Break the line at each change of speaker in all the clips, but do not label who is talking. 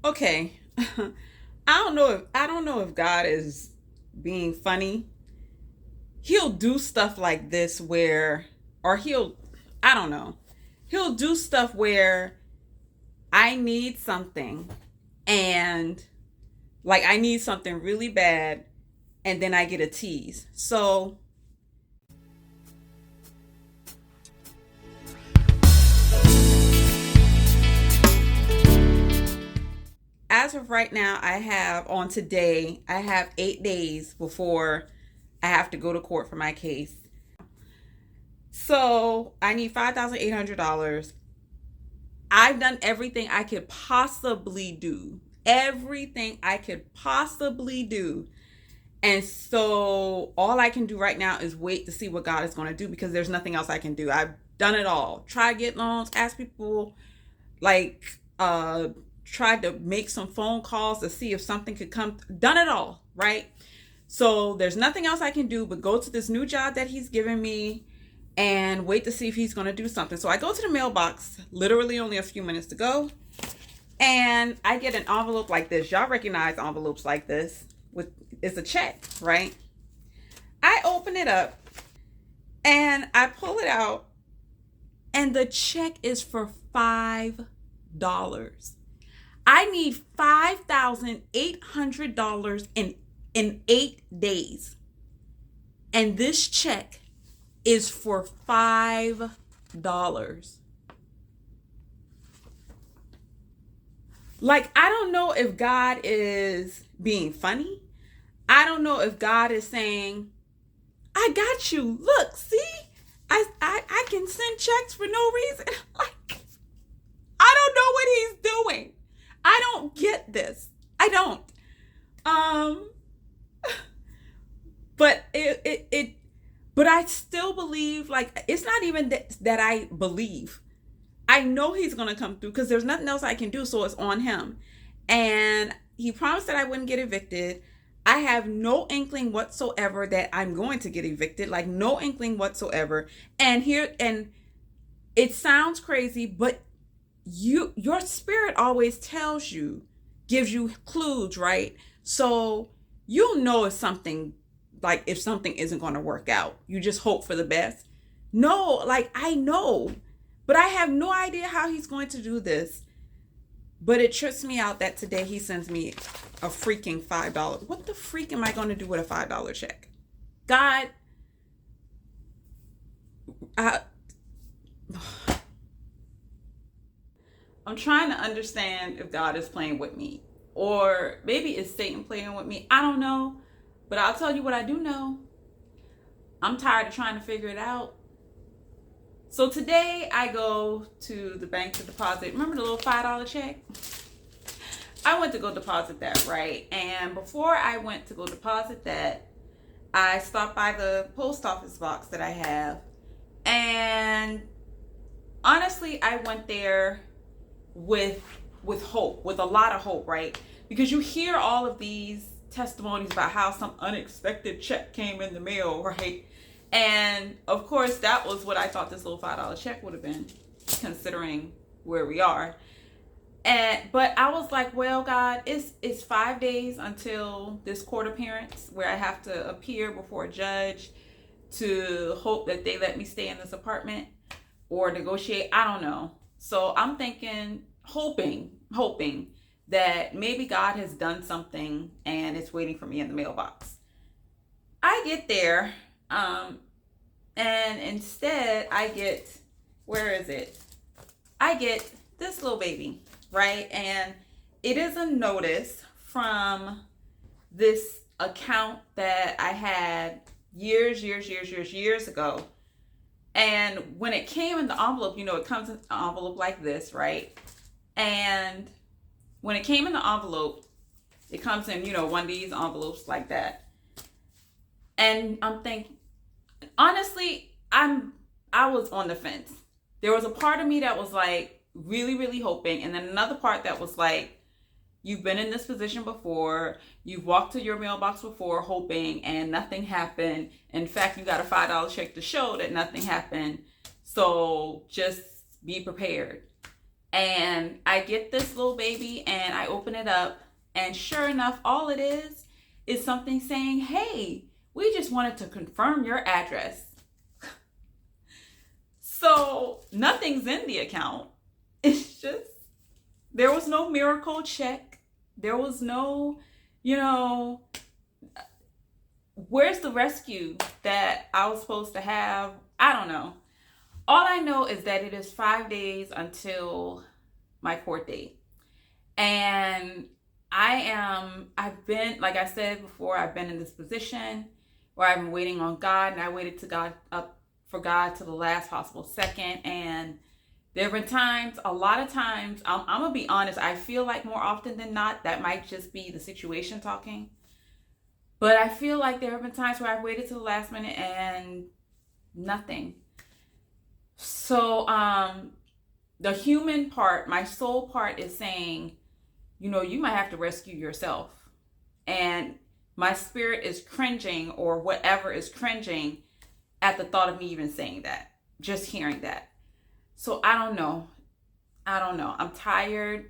Okay. I don't know if God is being funny. He'll do stuff like this where or I don't know. He'll do stuff where I need something and like I need something really bad and then I get a tease. So, as of right now, I have 8 days before I have to go to court for my case. So I need $5,800. I've done everything I could possibly do. Everything I could possibly do. And so all I can do right now is wait to see what God is going to do because there's nothing else I can do. I've done it all. Try to get loans, ask people, like tried to make some phone calls to see if something could come. Done it all, right? So there's nothing else I can do but go to this new job that he's given me and wait to see if he's going to do something. So I go to the mailbox, literally only a few minutes to go, and I get an envelope like this. Y'all recognize envelopes like this. With It's a check, right? I open it up and I pull it out, and the check is for $5. I need $5,800 in 8 days. And this check is for $5. Like, I don't know if God is being funny. I don't know if God is saying, I got you. Look, see? I can send checks for no reason. Like, I don't know what he's doing. I don't get this. I don't. Um, but but I still believe, like, it's not even that I believe. I know he's going to come through because there's nothing else I can do. So it's on him. And he promised that I wouldn't get evicted. I have no inkling whatsoever that I'm going to get evicted, like no inkling whatsoever. And it sounds crazy, but your spirit always tells you, gives you clues, right? So you'll know if something isn't going to work out. You just hope for the best. No, like I know, but I have no idea how he's going to do this. But it trips me out that today he sends me a freaking $5. What the freak am I going to do with a $5 check? God, I, I'm trying to understand if God is playing with me. Or maybe it's Satan playing with me. I don't know. But I'll tell you what I do know. I'm tired of trying to figure it out. So today I go to the bank to deposit. Remember the little $5 check? I went to go deposit that, right? And before I went to go deposit that, I stopped by the post office box that I have. And honestly, I went there with hope, with a lot of hope, right? Because you hear all of these testimonies about how some unexpected check came in the mail, right? And of course, that was what I thought this little $5 check would have been, considering where we are. But I was like, well, God, it's 5 days until this court appearance where I have to appear before a judge to hope that they let me stay in this apartment or negotiate. I don't know. So I'm thinking, hoping that maybe God has done something and it's waiting for me in the mailbox. I get there, and instead I get, where is it? I get this little baby, right? And it is a notice from this account that I had years ago. And when it came in the envelope, it comes in an envelope like this, right? And when it came in the envelope, it comes in, one of these envelopes like that. And I'm thinking, honestly, I was on the fence. There was a part of me that was like really hoping, and then another part that was like, you've been in this position before, you've walked to your mailbox before hoping, and nothing happened. In fact, you got a $5 check to show that nothing happened. So just be prepared. And I get this little baby and I open it up, and sure enough, all it is something saying, hey, we just wanted to confirm your address. So nothing's in the account. It's just, there was no miracle check. There was no, where's the rescue that I was supposed to have? I don't know. All I know is that it is 5 days until my court date. And I've been, like I said before, I've been in this position where I've been waiting on God, and I waited for God to the last possible second. And there have been times, a lot of times, I'm going to be honest, I feel like more often than not, that might just be the situation talking. But I feel like there have been times where I've waited to the last minute and nothing. So the human part, my soul part, is saying, you might have to rescue yourself. And my spirit is cringing, or whatever is cringing, at the thought of me even saying that, just hearing that. So I don't know. I'm tired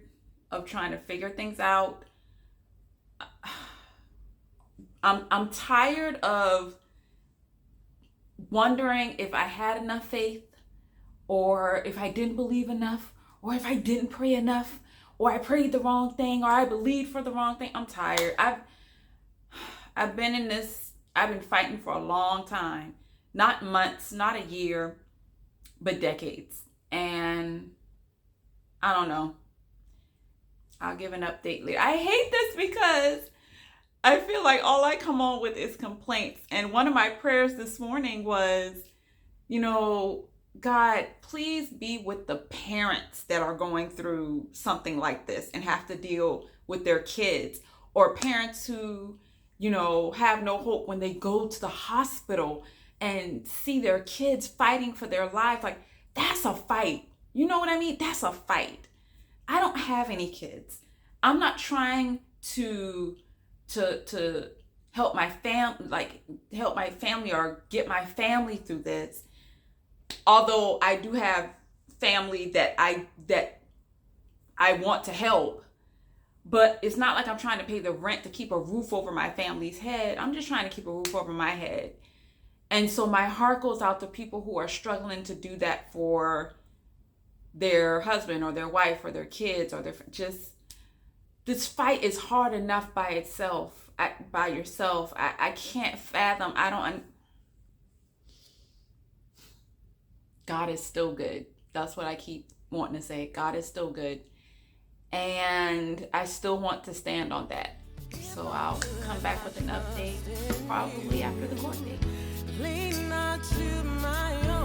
of trying to figure things out. I'm tired of wondering if I had enough faith, or if I didn't believe enough, or if I didn't pray enough, or I prayed the wrong thing, or I believed for the wrong thing. I'm tired. I've been in this, I've been fighting for a long time. Not months, not a year, but decades. And I don't know. I'll give an update later. I hate this because I feel like all I come on with is complaints. And one of my prayers this morning was, God, please be with the parents that are going through something like this and have to deal with their kids, or parents who, have no hope when they go to the hospital and see their kids fighting for their life. Like, that's a fight. You know what I mean? That's a fight. I don't have any kids. I'm not trying to help my family or get my family through this. Although I do have family that I want to help, but it's not like I'm trying to pay the rent to keep a roof over my family's head. I'm just trying to keep a roof over my head. And so my heart goes out to people who are struggling to do that for their husband or their wife or their kids, or this fight is hard enough by itself, by yourself. I can't fathom. God is still good. That's what I keep wanting to say. God is still good. And I still want to stand on that. So I'll come back with an update probably after the court date. Lean not to my own